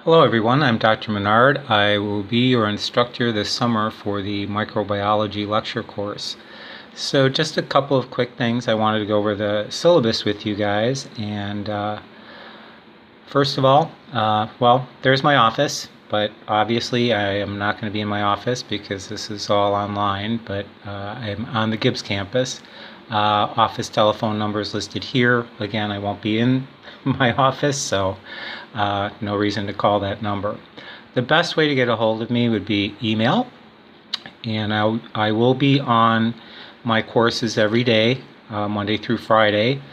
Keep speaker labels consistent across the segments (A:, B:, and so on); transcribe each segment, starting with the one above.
A: Hello everyone, I'm Dr. Menard. I will be your instructor this summer for the microbiology lecture course. So just a couple of quick things. I wanted to go over the syllabus with you guys. And first of all, well, there's my office, but obviously I am not going to be in my office because this is all online, but I'm on the Gibbs campus. Office telephone number is listed here. Again, I won't be in my office, so no reason to call that number. The best way to get a hold of me would be email, and I will be on my courses every day, Monday through Friday,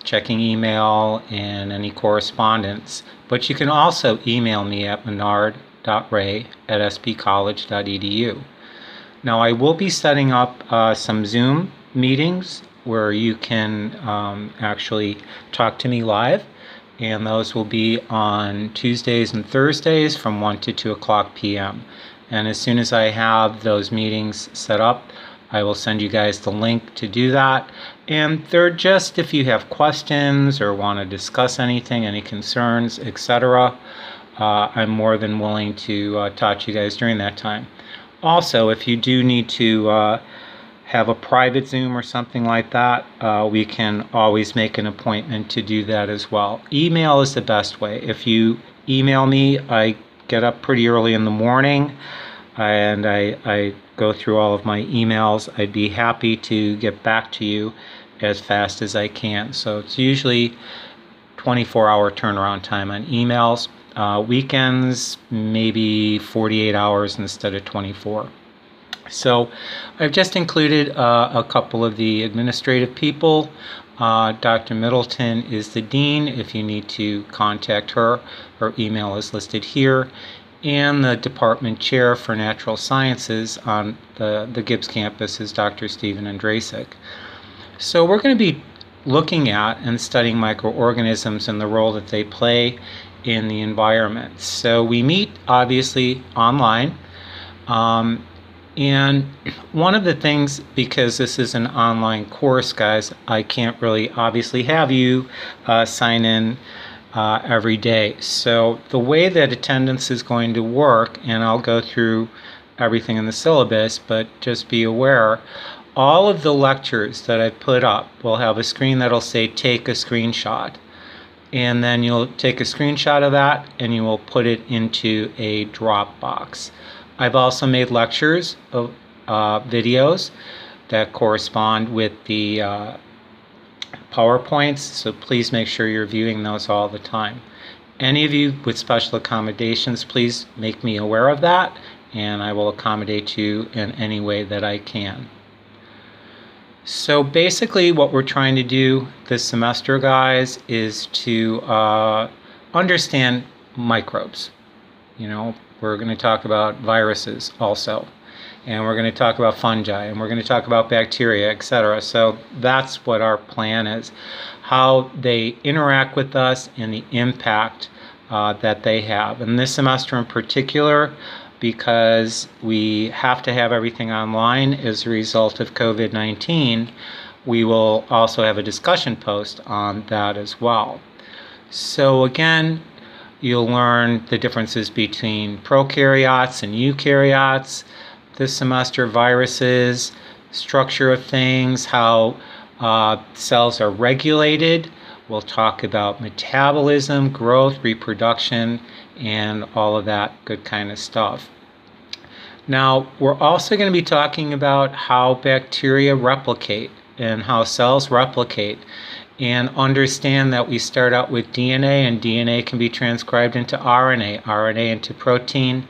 A: checking email and any correspondence. But you can also email me at menard.ray@spcollege.edu. Now I will be setting up some Zoom meetings where you can actually talk to me live, and those will be on Tuesdays and Thursdays from 1 to 2 o'clock p.m. And as soon as I have those meetings set up, I will send you guys the link to do that. And they're just if you have questions or want to discuss anything, any concerns, etc. I'm more than willing to talk to you guys during that time. Also, if you do need to have a private Zoom or something like that, we can always make an appointment to do that as well. Email is the best way. If you email me, I get up pretty early in the morning and I go through all of my emails. I'd be happy to get back to you as fast as I can. So it's usually 24-hour turnaround time on emails. Weekends, maybe 48 hours instead of 24. So I've just included a couple of the administrative people. Dr. Middleton is the dean if you need to contact her. Her email is listed here. And the department chair for natural sciences on the Gibbs campus is Dr. Stephen Andrasik. So we're going to be looking at and studying microorganisms and the role that they play in the environment. So we meet obviously online. And one of the things, because this is an online course, guys, I can't really obviously have you sign in every day. So the way that attendance is going to work, and I'll go through everything in the syllabus, but just be aware, all of the lectures that I've put up will have a screen that'll say take a screenshot. And then you'll take a screenshot of that and you will put it into a Dropbox. I've also made lectures of videos that correspond with the PowerPoints, so please make sure you're viewing those all the time. Any of you with special accommodations, please make me aware of that, and I will accommodate you in any way that I can. So basically what we're trying to do this semester, guys, is to understand microbes. You know, we're going to talk about viruses also, and we're going to talk about fungi, and we're going to talk about bacteria, etc. So that's what our plan is, how they interact with us and the impact that they have. And this semester in particular, because we have to have everything online as a result of COVID-19, we will also have a discussion post on that as well. So again, you'll learn the differences between prokaryotes and eukaryotes this semester, viruses, structure of things, how cells are regulated. We'll talk about metabolism, growth, reproduction, and all of that good kind of stuff. Now, we're also going to be talking about how bacteria replicate and how cells replicate, and understand that we start out with DNA, and DNA can be transcribed into RNA, RNA into protein,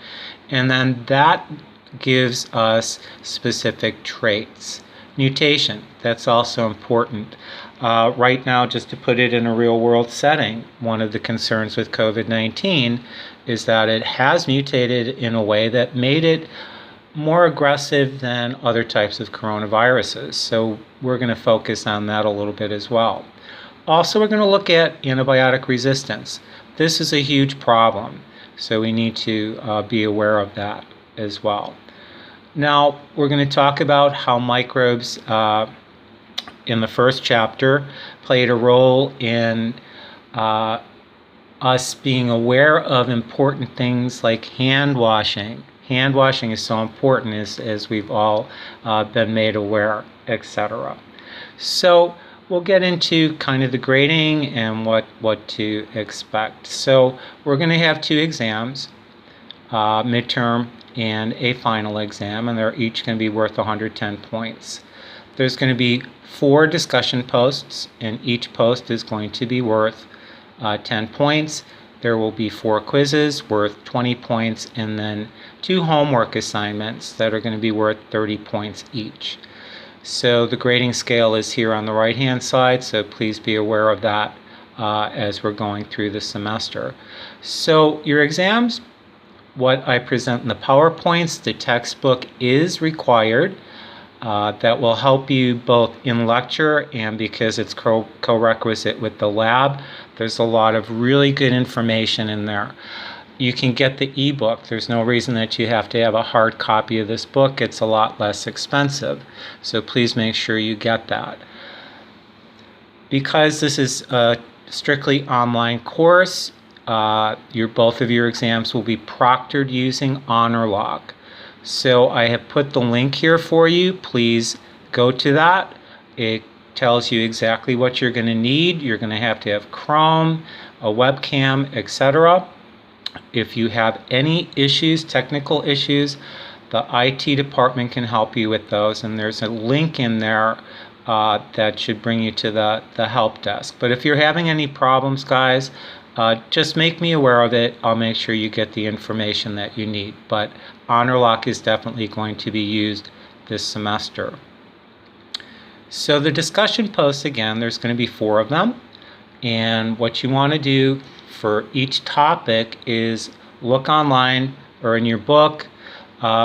A: and then that gives us specific traits. Mutation, that's also important. Right now, just to put it in a real world setting, one of the concerns with COVID-19 is that it has mutated in a way that made it more aggressive than other types of coronaviruses. So we're going to focus on that a little bit as well. Also, we're going to look at antibiotic resistance. This is a huge problem, so we need to be aware of that as well. Now, we're going to talk about how microbes in the first chapter played a role in us being aware of important things like hand washing. Hand washing is so important, as we've all been made aware, etc. So we'll get into kind of the grading and what to expect. So we're going to have 2 exams, midterm and a final exam, and they're each going to be worth 110 points. There's going to be 4 discussion posts, and each post is going to be worth 10 points. There will be 4 quizzes worth 20 points, and then 2 homework assignments that are going to be worth 30 points each. So the grading scale is here on the right hand side, so please be aware of that as we're going through the semester. So your exams, what I present in the PowerPoints, the textbook is required. That will help you both in lecture and because it's co-requisite with the lab. There's a lot of really good information in there. You can get the ebook. There's no reason that you have to have a hard copy of this book. It's a lot less expensive. So please make sure you get that. Because this is a strictly online course, both of your exams will be proctored using HonorLog. So I have put the link here for you. Please go to that. It tells you exactly what you're going to need. You're going to have Chrome, a webcam, etc. If you have any issues, technical issues, the IT department can help you with those, and there's a link in there that should bring you to the help desk. But if you're having any problems, guys, just make me aware of it. I'll make sure you get the information that you need. But HonorLog is definitely going to be used this semester. So the discussion posts, again, there's going to be 4 of them. And what you want to do for each topic is look online or in your book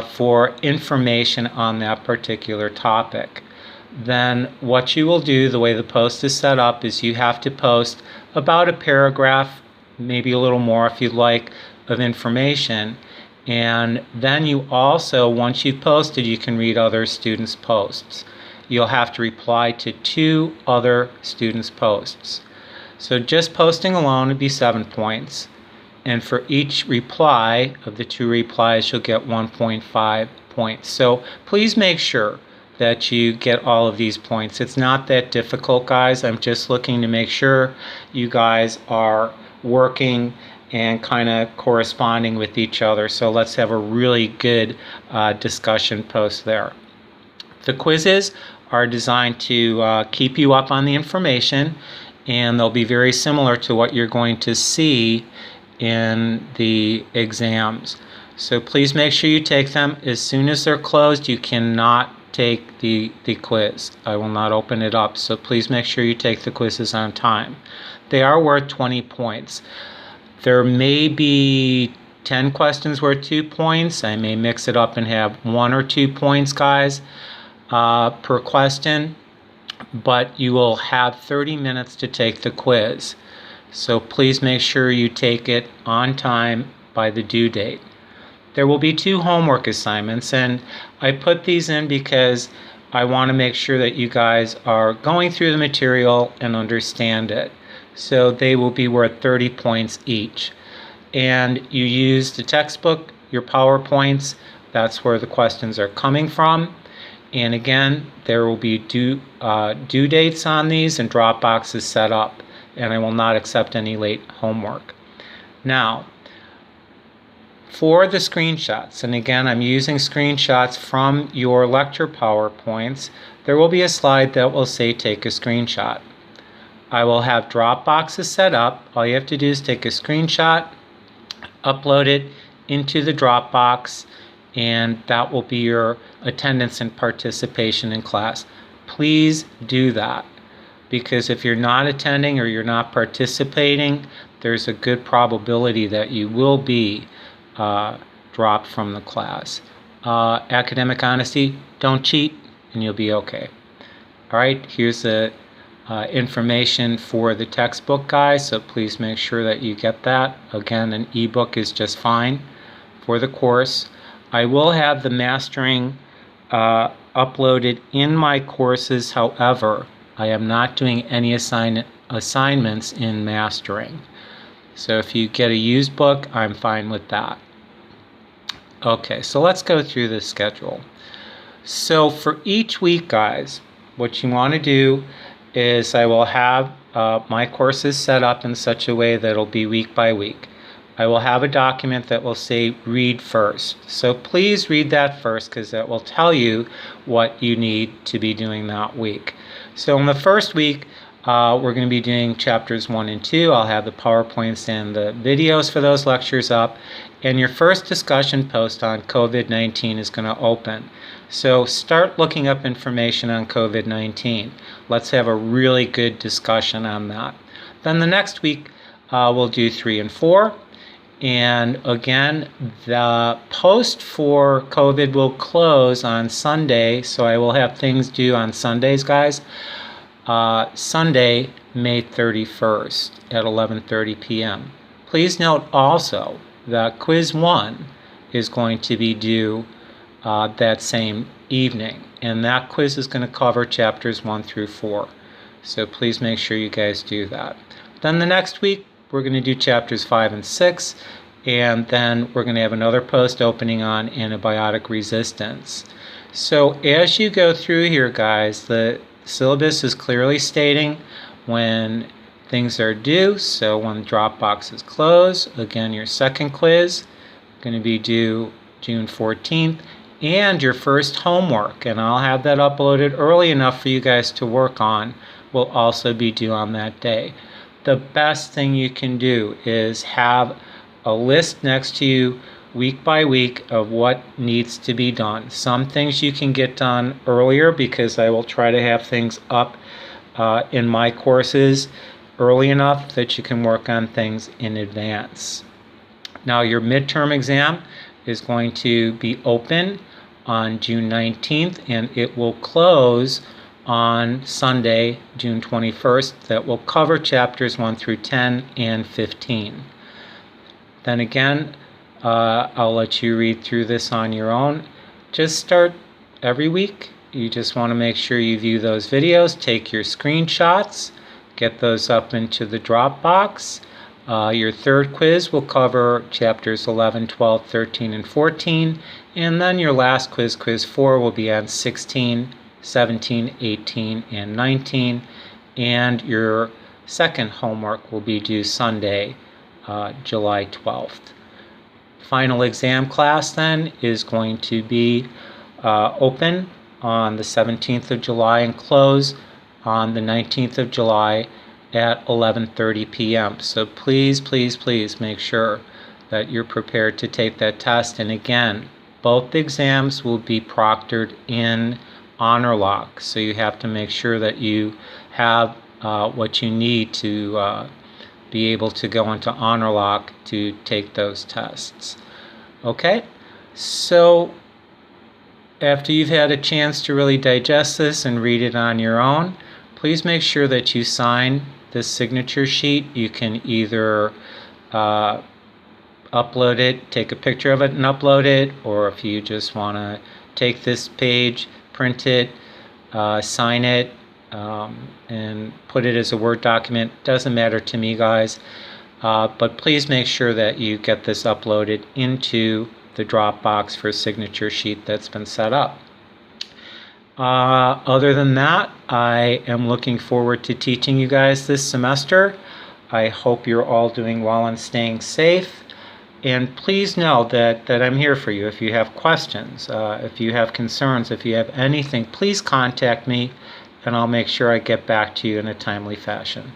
A: for information on that particular topic. Then what you will do, the way the post is set up, is you have to post about a paragraph, maybe a little more if you'd like, of information. And then you also, once you've posted, you can read other students' posts. You'll have to reply to 2 other students' posts. So just posting alone would be 7 points. And for each reply of the 2 replies, you'll get 1.5 points. So please make sure that you get all of these points. It's not that difficult, guys. I'm just looking to make sure you guys are working and kind of corresponding with each other. So let's have a really good discussion post there. The quizzes are designed to keep you up on the information, and they'll be very similar to what you're going to see in the exams. So please make sure you take them. As soon as they're closed, you cannot take the quiz. I will not open it up, so please make sure you take the quizzes on time. They are worth 20 points. There may be 10 questions worth 2 points. I may mix it up and have 1 or 2 points, guys, per question, but you will have 30 minutes to take the quiz. So please make sure you take it on time by the due date. There will be 2 homework assignments, and I put these in because I want to make sure that you guys are going through the material and understand it. So they will be worth 30 points each. And you use the textbook, your PowerPoints, that's where the questions are coming from. And again, there will be due dates on these and drop boxes set up, and I will not accept any late homework. Now, for the screenshots, and again, I'm using screenshots from your lecture PowerPoints, there will be a slide that will say take a screenshot. I will have drop boxes set up. All you have to do is take a screenshot, upload it into the Dropbox, and that will be your attendance and participation in class. Please do that, because if you're not attending or you're not participating, there's a good probability that you will be dropped from the class. Academic honesty, don't cheat and you'll be okay. All right, here's the information for the textbook, guys, so please make sure that you get that. Again, an ebook is just fine for the course. I will have the mastering uploaded in my courses. However, I am not doing any assignments in mastering. So if you get a used book, I'm fine with that. Okay, so let's go through this schedule. So for each week, guys, what you want to do is I will have my courses set up in such a way that it'll be week by week. I will have a document that will say read first. So please read that first, because that will tell you what you need to be doing that week. So in the first week, we're going to be doing chapters 1 and 2. I'll have the PowerPoints and the videos for those lectures up. And your first discussion post on COVID-19 is going to open. So start looking up information on COVID-19. Let's have a really good discussion on that. Then the next week, we'll do 3 and 4. And again, the post for COVID will close on Sunday, so I will have things due on Sundays, guys. Sunday, May 31st at 11:30 p.m. Please note also that Quiz 1 is going to be due that same evening, and that quiz is going to cover chapters 1 through 4. So please make sure you guys do that. Then the next week, we're going to do chapters 5 and 6, and then we're going to have another post opening on antibiotic resistance. So as you go through here, guys, the syllabus is clearly stating when things are due. So when drop boxes close, again, your second quiz going to be due June 14th, and your first homework, and I'll have that uploaded early enough for you guys to work on, will also be due on that day. The best thing you can do is have a list next to you week by week of what needs to be done. Some things you can get done earlier, because I will try to have things up in my courses early enough that you can work on things in advance. Now your midterm exam is going to be open on June 19th, and it will close on Sunday, June 21st. That will cover chapters 1 through 10 and 15. Then again, I'll let you read through this on your own. Just start every week. You just want to make sure you view those videos, take your screenshots, get those up into the Dropbox. Your third quiz will cover chapters 11, 12, 13, and 14. And then your last quiz, quiz 4, will be on 16, 17, 18, and 19. And your second homework will be due Sunday, July 12th. Final exam class then is going to be open on the 17th of July and close on the 19th of July at 11:30 p.m. So please, please, please make sure that you're prepared to take that test. And again, both exams will be proctored in Honor Lock. So you have to make sure that you have what you need to be able to go into Honor Lock to take those tests. Okay, so after you've had a chance to really digest this and read it on your own, please make sure that you sign this signature sheet. You can either upload it, take a picture of it and upload it, or if you just want to take this page, print it, sign it, and put it as a Word document. Doesn't matter to me, guys, but please make sure that you get this uploaded into the Dropbox for a signature sheet that's been set up. Other than that, I am looking forward to teaching you guys this semester. I hope you're all doing well and staying safe. And please know that I'm here for you. If you have questions, if you have concerns, if you have anything, please contact me, and I'll make sure I get back to you in a timely fashion.